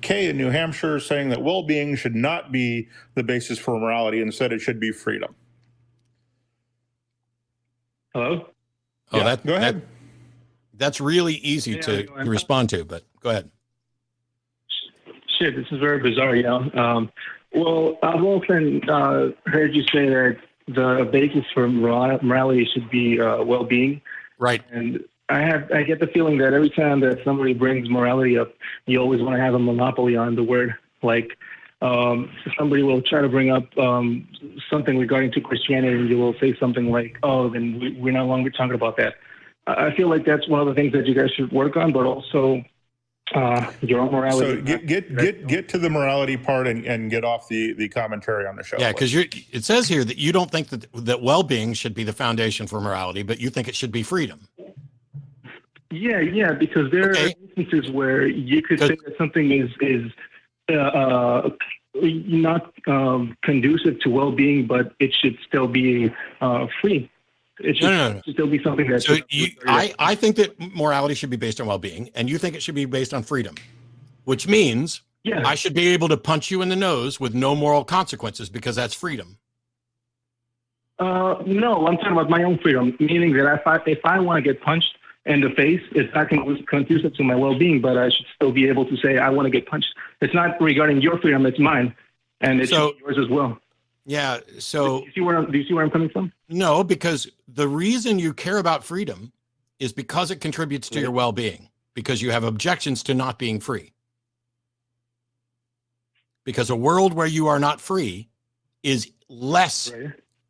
Kay in New Hampshire saying that well-being should not be the basis for morality. Instead, it should be freedom. Hello? Oh, yeah, go ahead. That's really easy to respond to, but go ahead. Shit, this is very bizarre, well, I've often heard you say that the basis for morality should be well-being. Right. And I get the feeling that every time that somebody brings morality up, you always want to have a monopoly on the word. Like somebody will try to bring up something regarding to Christianity, and you will say something like, "Oh, then we're no longer talking about that." I feel like that's one of the things that you guys should work on, but also your own morality. So get to the morality part and get off the commentary on the show. Yeah, because it says here that you don't think that well-being should be the foundation for morality, but you think it should be freedom. Yeah, because there are instances where you could say that something is not conducive to well-being, but it should still be free. It should still be something that. So I think that morality should be based on well-being, and you think it should be based on freedom, which means I should be able to punch you in the nose with no moral consequences because that's freedom. No, I'm talking about my own freedom, meaning that if I want to get punched in the face, it's not conducive to my well-being, but I should still be able to say I want to get punched. It's not regarding your freedom; it's mine, and it's yours as well. Yeah. So do you see where I'm coming from? No, because the reason you care about freedom is because it contributes to your well-being, because you have objections to not being free. Because a world where you are not free is less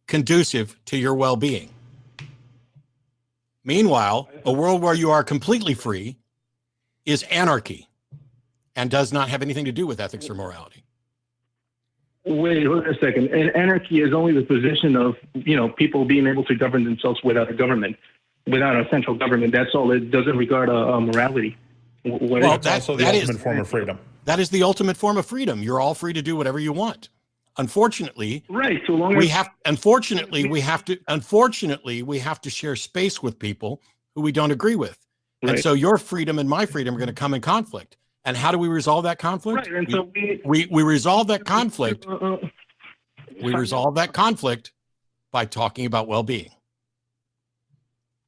conducive to your well-being. Meanwhile, a world where you are completely free is anarchy and does not have anything to do with ethics or morality. Wait a second. And anarchy is only the position of, people being able to govern themselves without a government, without a central government. That's all. It doesn't regard morality. Well, that's also the ultimate form of freedom. That is the ultimate form of freedom. You're all free to do whatever you want. Unfortunately, so long we have to share space with people who we don't agree with. And so your freedom and my freedom are going to come in conflict. And how do we resolve that conflict? Right, and so we resolve that conflict. We resolve that conflict by talking about well-being.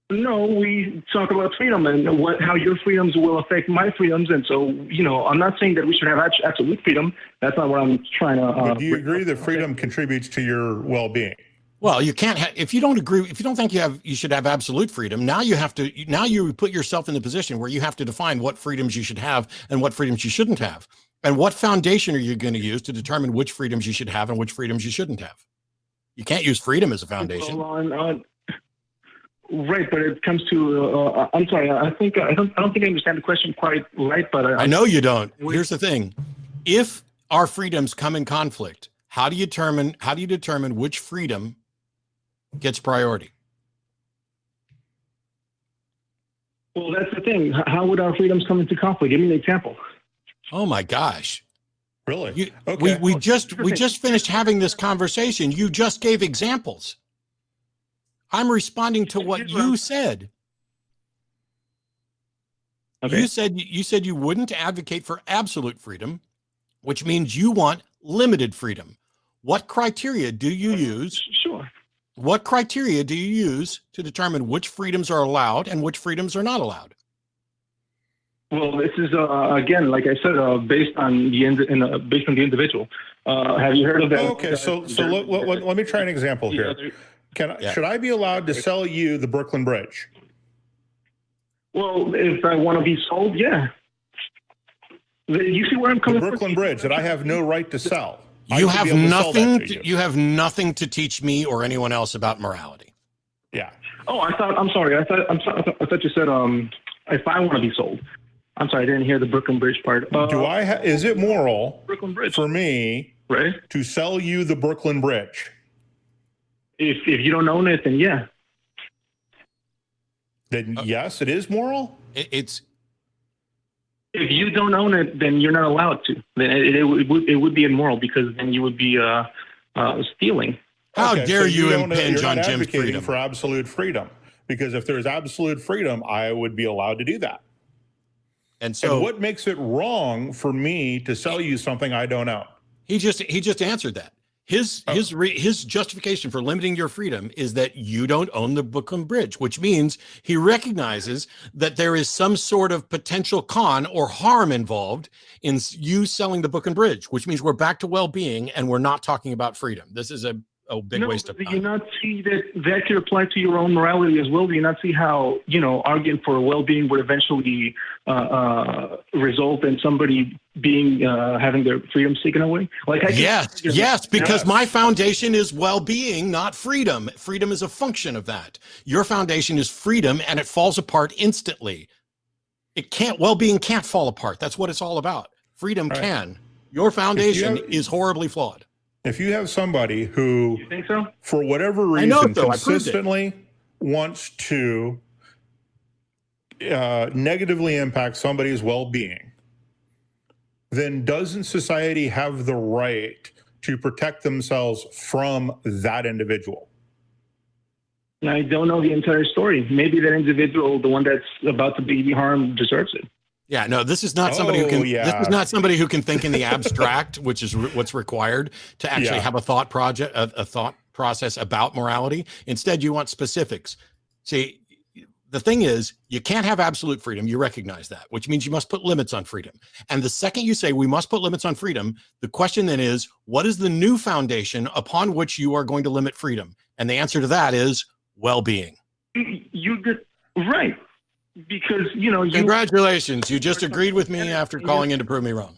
No, we talk about freedom and how your freedoms will affect my freedoms. And so, I'm not saying that we should have absolute freedom. That's not what I'm trying to. But do you agree that freedom contributes to your well-being? Well, you can't if you don't agree, if you don't think you should have absolute freedom, now you put yourself in the position where you have to define what freedoms you should have and what freedoms you shouldn't have. And what foundation are you going to use to determine which freedoms you should have and which freedoms you shouldn't have? You can't use freedom as a foundation. Right, but it comes to, I'm sorry, I don't think I understand the question quite right, but I know you don't. Here's the thing. If our freedoms come in conflict, how do you determine which freedom gets priority? Well, that's the thing. How would our freedoms come into conflict? Give me an example. Oh my gosh. Really? We just finished having this conversation. You just gave examples. I'm responding to what you said. Okay. You said you wouldn't advocate for absolute freedom, which means you want limited freedom. What criteria do you use? Sure. What criteria do you use to determine which freedoms are allowed and which freedoms are not allowed? Well, this is again, like I said, based on the individual. Have you heard of that? Okay, so let me try an example here. Should I be allowed to sell you the Brooklyn Bridge? Well, if I want to be sold, yeah. You see where I'm coming from? The Brooklyn Bridge that I have no right to sell. You have nothing. You have nothing to teach me or anyone else about morality. Yeah. Oh, I'm sorry. I thought you said if I want to be sold. I'm sorry, I didn't hear the Brooklyn Bridge part. Is it moral Bridge for me to sell you the Brooklyn Bridge? If you don't own it, then yeah. Then yes, it is moral. It's. If you don't own it, then you're not allowed to. Then it would be immoral because then you would be stealing. How dare you impinge on Jim's freedom? Advocating for absolute freedom, because if there's absolute freedom, I would be allowed to do that. And so what makes it wrong for me to sell you something I don't own? he just answered that. His justification for limiting your freedom is that you don't own the Brooklyn Bridge, which means he recognizes that there is some sort of potential con or harm involved in you selling the Brooklyn Bridge, which means we're back to well-being and we're not talking about freedom. This is a big waste of time. Do you not see that could apply to your own morality as well? Do you not see how, arguing for well-being would eventually result in somebody being having their freedoms taken away? Yes, because my foundation is well-being, not freedom. Freedom is a function of that. Your foundation is freedom, and it falls apart instantly. Well-being can't fall apart. That's what it's all about. Freedom can. Your foundation is horribly flawed. If you have somebody who, you think so? For whatever reason, consistently wants to negatively impact somebody's well-being, then doesn't society have the right to protect themselves from that individual? I don't know the entire story. Maybe that individual, the one that's about to be harmed, deserves it. Yeah, no, this is not somebody who can. This is not somebody who can think in the abstract, which is what's required to actually have a thought process about morality. Instead, you want specifics. See, the thing is, you can't have absolute freedom. You recognize that, which means you must put limits on freedom. And the second you say we must put limits on freedom, the question then is, what is the new foundation upon which you are going to limit freedom? And the answer to that is well-being. You get right. Because congratulations, you just agreed with me after calling in to prove me wrong.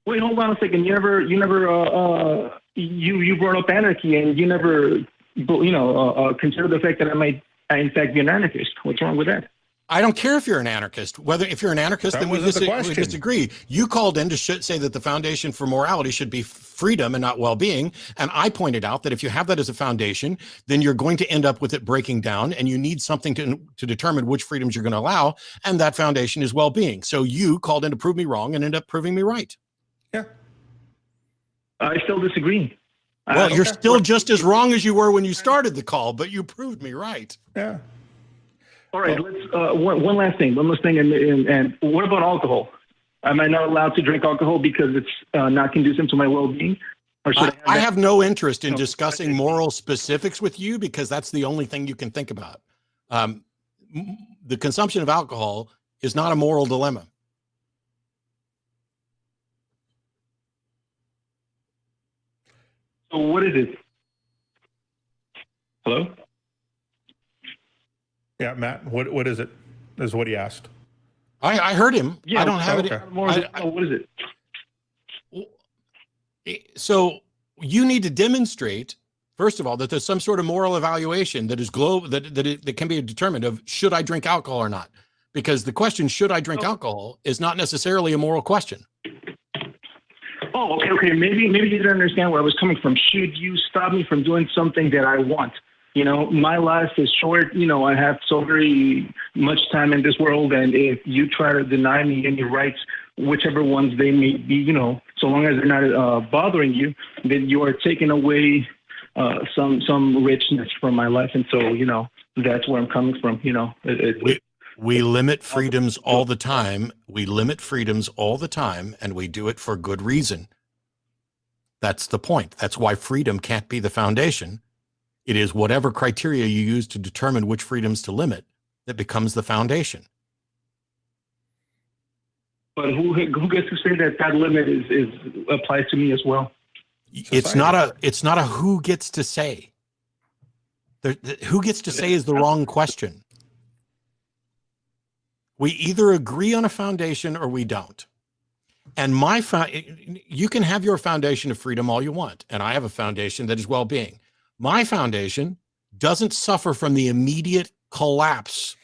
Wait, hold on a second. You brought up anarchy, and you never consider the fact that I might in fact be an anarchist. What's wrong with that? I don't care if you're an anarchist. If you're an anarchist, then we disagree. You called in to say that the foundation for morality should be freedom and not well-being. And I pointed out that if you have that as a foundation, then you're going to end up with it breaking down, and you need something to determine which freedoms you're going to allow. And that foundation is well-being. So you called in to prove me wrong and ended up proving me right. Yeah. I still disagree. Well, you're still just as wrong as you were when you started the call, but you proved me right. Yeah. All right, let's one last thing. And what about alcohol? Am I not allowed to drink alcohol because it's not conducive to my well-being? Or should I have no interest in discussing moral specifics with you, because that's the only thing you can think about. The consumption of alcohol is not a moral dilemma. So what is it? Hello? Yeah, Matt, what is it? Is what he asked. I heard him. Yeah, I don't have it. What is it? So you need to demonstrate, first of all, that there's some sort of moral evaluation that is that can be determined of, should I drink alcohol or not? Because the question, should I drink alcohol, is not necessarily a moral question. Oh, okay. Maybe you didn't understand where I was coming from. Should you stop me from doing something that I want? My life is short. I have so very much time in this world, and if you try to deny me any rights, whichever ones they may be, so long as they're not bothering you, then you are taking away some richness from my life. And so, that's where I'm coming from. We limit freedoms all the time. We limit freedoms all the time, and we do it for good reason. That's the point. That's why freedom can't be the foundation. It is whatever criteria you use to determine which freedoms to limit that becomes the foundation. But who gets to say that limit is applies to me as well? It's not a who gets to say. Who gets to say is the wrong question. We either agree on a foundation or we don't. And you can have your foundation of freedom all you want, and I have a foundation that is well-being. My foundation doesn't suffer from the immediate collapse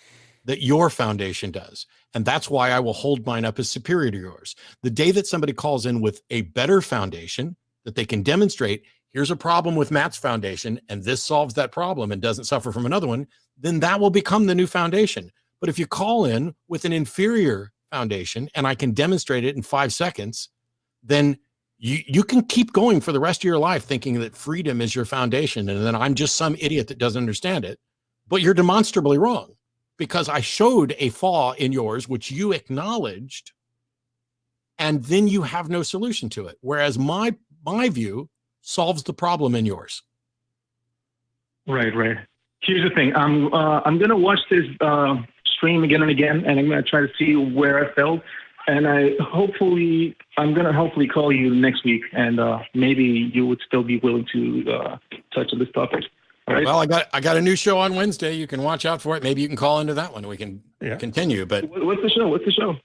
that your foundation does. And that's why I will hold mine up as superior to yours. The day that somebody calls in with a better foundation that they can demonstrate, here's a problem with Matt's foundation, and this solves that problem and doesn't suffer from another one, then that will become the new foundation. But if you call in with an inferior foundation and I can demonstrate it in 5 seconds, then you can keep going for the rest of your life thinking that freedom is your foundation, and then I'm just some idiot that doesn't understand it. But you're demonstrably wrong. because I showed a flaw in yours, which you acknowledged, and then you have no solution to it. Whereas my view solves the problem in yours. Right, right. Here's the thing. I'm gonna watch this stream again and again, and I'm gonna try to see where I failed. And I'm gonna hopefully call you next week, and maybe you would still be willing to touch on this topic. All right. Well, I got a new show on Wednesday. You can watch out for it. Maybe you can call into that one. We can continue. But what's the show? What's the show?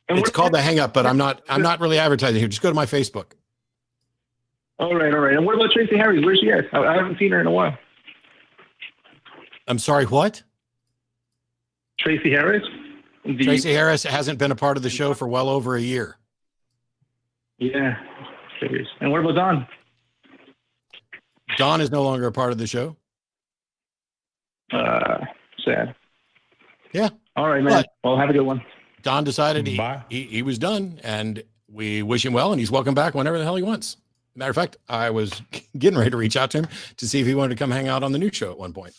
And it's called The Hang Up, but I'm not really advertising here. Just go to my Facebook. All right, all right. And what about Tracy Harris? Where's she at? I haven't seen her in a while. I'm sorry, what? Tracy Harris? Tracy Harris hasn't been a part of the show for well over a year. Yeah, serious. And what about Don? Don is no longer a part of the show. Sad. Yeah. All right, man. But well, have a good one. Don decided he was done, and we wish him well, and he's welcome back whenever the hell he wants. Matter of fact, I was getting ready to reach out to him to see if he wanted to come hang out on the new show at one point.